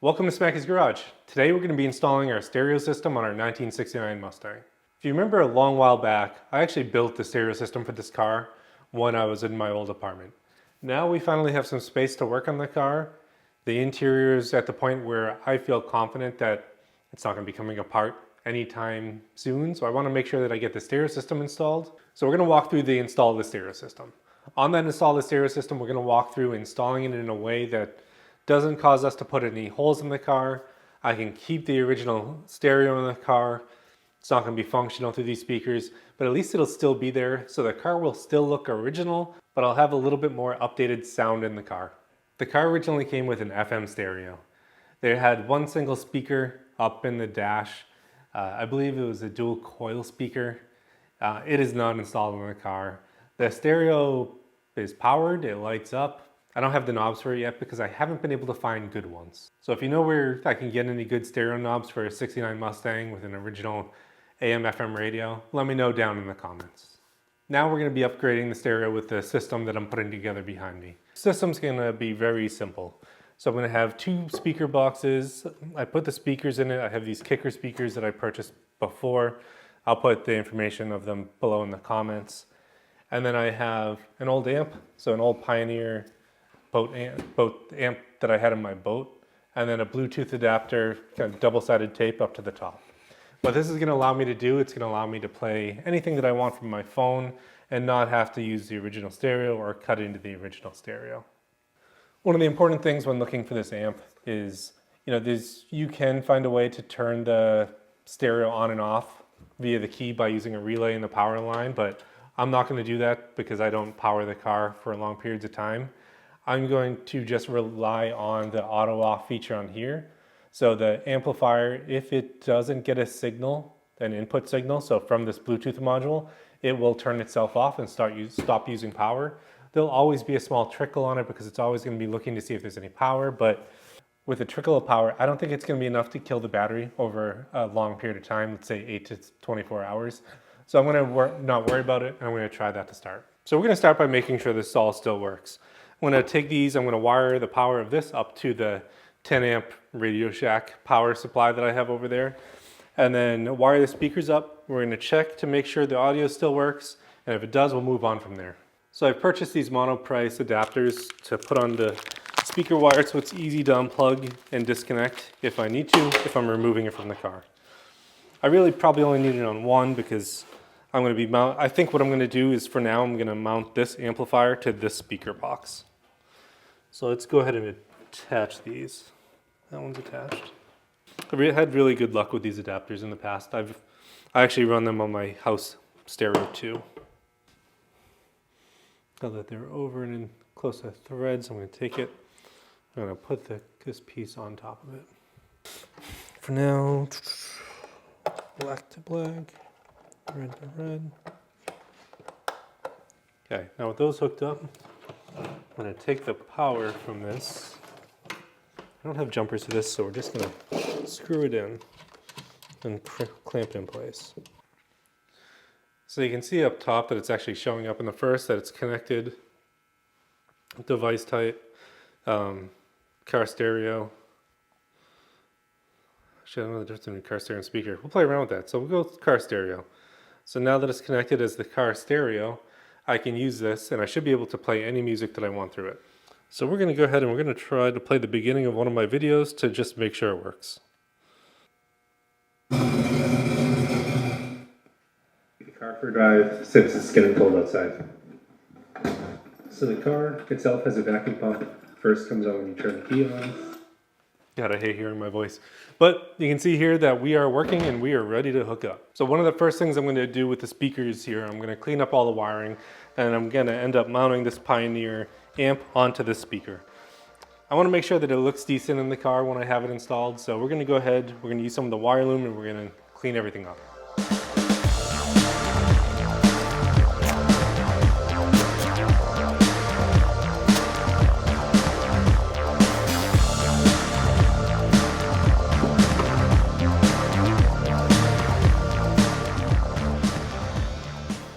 Welcome to Smacky's Garage. Today we're going to be installing our stereo system on our 1969 Mustang. If you remember a long while back, I actually built the stereo system for this car when I was in my old apartment. Now we finally have some space to work on the car. The interior is at the point where I feel confident that it's not going to be coming apart anytime soon, so I want to make sure that I get the stereo system installed. So we're going to walk through the install of the stereo system. On that install of the stereo system, we're going to walk through installing it in a way that doesn't cause us to put any holes in the car. I can keep the original stereo in the car. It's not going to be functional through these speakers, but at least it'll still be there, so the car will still look original, but I'll have a little bit more updated sound in the car. The car originally came with an FM stereo. They had one single speaker up in the dash. I believe it was a dual coil speaker. It is not installed in the car. The stereo is powered, it lights up. I don't have the knobs for it yet because I haven't been able to find good ones. So if you know where I can get any good stereo knobs for a 69 Mustang with an original AM FM radio, let me know down in the comments. Now we're going to be upgrading the stereo with the system that I'm putting together behind me. The system's going to be very simple. So I'm going to have two speaker boxes. I put the speakers in it. I have these kicker speakers that I purchased before. I'll put the information of them below in the comments. And then I have an old amp, so an old Pioneer boat amp that I had in my boat, and then a Bluetooth adapter, kind of double-sided tape up to the top. What this is going to allow me to do, it's going to allow me to play anything that I want from my phone and not have to use the original stereo or cut into the original stereo. One of the important things when looking for this amp is, you can find a way to turn the stereo on and off via the key by using a relay in the power line, but I'm not going to do that because I don't power the car for long periods of time. I'm going to just rely on the auto off feature on here. So the amplifier, if it doesn't get a signal, an input signal, so from this Bluetooth module, it will turn itself off and stop using power. There'll always be a small trickle on it because it's always going to be looking to see if there's any power, but with a trickle of power, I don't think it's going to be enough to kill the battery over a long period of time, let's say 8 to 24 hours. So I'm going to not worry about it, and I'm going to try that to start. So we're going to start by making sure this all still works. I'm going to take these, I'm going to wire the power of this up to the 10 amp Radio Shack power supply that I have over there, and then wire the speakers up. We're going to check to make sure the audio still works, and if it does, we'll move on from there. So I've purchased these mono-price adapters to put on the speaker wire so it's easy to unplug and disconnect if I need to, if I'm removing it from the car. I really probably only need it on one because I'm going to be I think what I'm going to do is for now I'm going to mount this amplifier to this speaker box. So let's go ahead and attach these. That one's attached. I've had really good luck with these adapters in the past. I actually run them on my house stereo too. Now that they're over and in close to threads, I'm going to take it. I'm going to put this piece on top of it. For now, black to black, red to red. Okay, now with those hooked up, I'm going to take the power from this. I don't have jumpers for this, so we're just going to screw it in and clamp it in place. So you can see up top that it's actually showing up in the first that it's connected, device type, car stereo. Actually, I don't know the difference between car stereo and speaker. We'll play around with that. So we'll go with car stereo. So now that it's connected as the car stereo, I can use this and I should be able to play any music that I want through it. So we're going to go ahead and we're going to try to play the beginning of one of my videos to just make sure it works. The car for a drive since it's getting cold outside. So the car itself has a vacuum pump. First comes on when you turn the key on. God, I hate hearing my voice. But you can see here that we are working and we are ready to hook up. So one of the first things I'm going to do with the speakers here, I'm going to clean up all the wiring and I'm going to end up mounting this Pioneer amp onto this speaker. I want to make sure that it looks decent in the car when I have it installed. So we're going to go ahead, we're going to use some of the wire loom and we're going to clean everything up.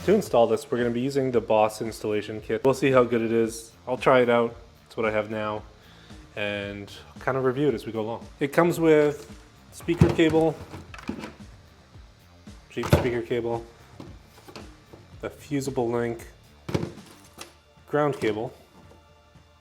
To install this, we're going to be using the Boss installation kit. We'll see how good it is. I'll try it out. That's what I have now. and kind of review it as we go along. It comes with speaker cable, cheap speaker cable, a fusible link, ground cable,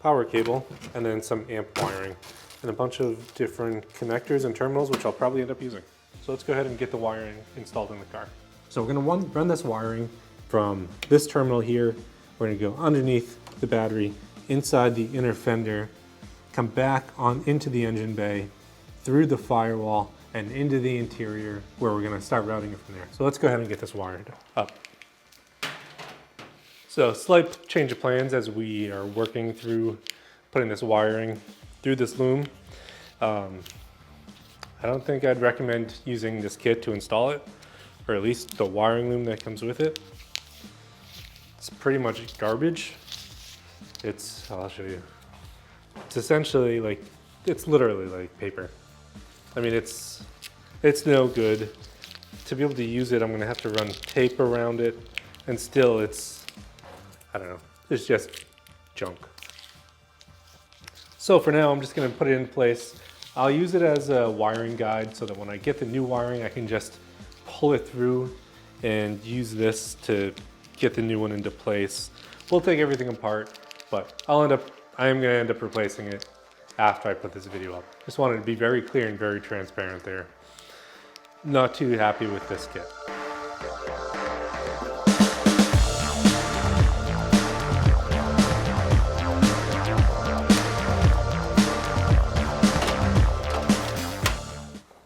power cable, and then some amp wiring, and a bunch of different connectors and terminals, which I'll probably end up using. So let's go ahead and get the wiring installed in the car. So we're gonna run this wiring from this terminal here. We're gonna go underneath the battery, inside the inner fender, come back on into the engine bay, through the firewall, and into the interior, where we're gonna start routing it from there. So let's go ahead and get this wired up. So slight change of plans as we are working through putting this wiring through this loom. I don't think I'd recommend using this kit to install it, or at least the wiring loom that comes with it. It's pretty much garbage. I'll show you. It's essentially like, it's literally like paper. I mean, it's no good. To be able to use it, I'm gonna have to run tape around it, and still I don't know, it's just junk. So for now, I'm just gonna put it in place. I'll use it as a wiring guide so that when I get the new wiring, I can just pull it through and use this to get the new one into place. We'll take everything apart, but I am gonna end up replacing it after I put this video up. Just wanted to be very clear and very transparent there. Not too happy with this kit.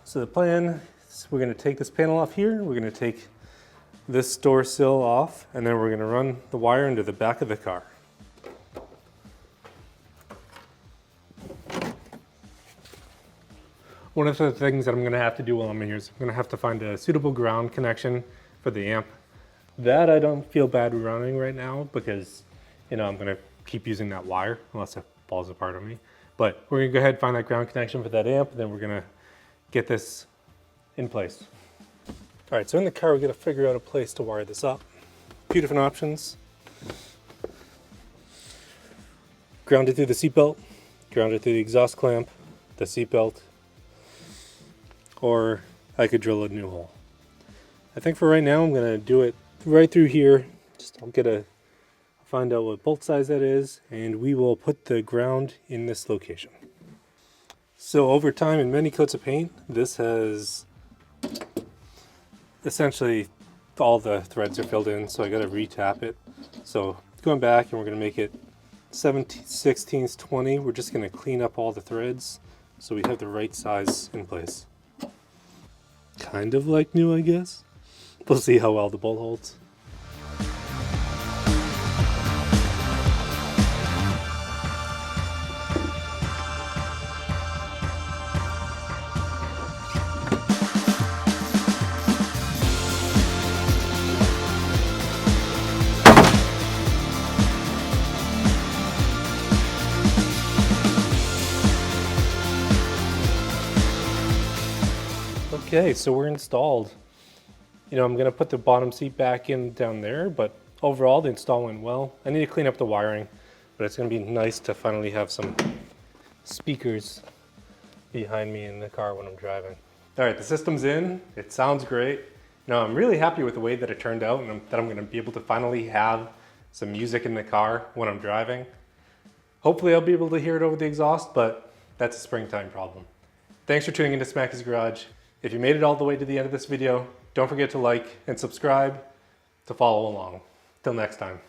So the plan is we're going to take this panel off here, we're going to take this door sill off, and then we're going to run the wire into the back of the car. One of the things that I'm going to have to do while I'm here is I'm going to have to find a suitable ground connection for the amp. That I don't feel bad running right now because, I'm going to keep using that wire unless it falls apart on me. But we're going to go ahead and find that ground connection for that amp, and then we're going to get this in place. All right, so in the car, we're gonna figure out a place to wire this up. A few different options. Ground it through the seatbelt, ground it through the exhaust clamp, the seatbelt, or I could drill a new hole. I think for right now, I'm gonna do it right through here. I'll find out what bolt size that is, and we will put the ground in this location. So over time, in many coats of paint, this has essentially all the threads are filled in, so I gotta re-tap it. So going back, and we're gonna make it 17/16 20. We're just gonna clean up all the threads so we have the right size in place. Kind of like new, I guess. We'll see how well the bolt holds. Okay, so we're installed. I'm gonna put the bottom seat back in down there, but overall the install went well. I need to clean up the wiring, but it's gonna be nice to finally have some speakers behind me in the car when I'm driving. All right, the system's in. It sounds great. I'm really happy with the way that it turned out, and that I'm gonna be able to finally have some music in the car when I'm driving. Hopefully I'll be able to hear it over the exhaust, but that's a springtime problem. Thanks for tuning into Smacky's Garage. If you made it all the way to the end of this video, don't forget to like and subscribe to follow along. Till next time.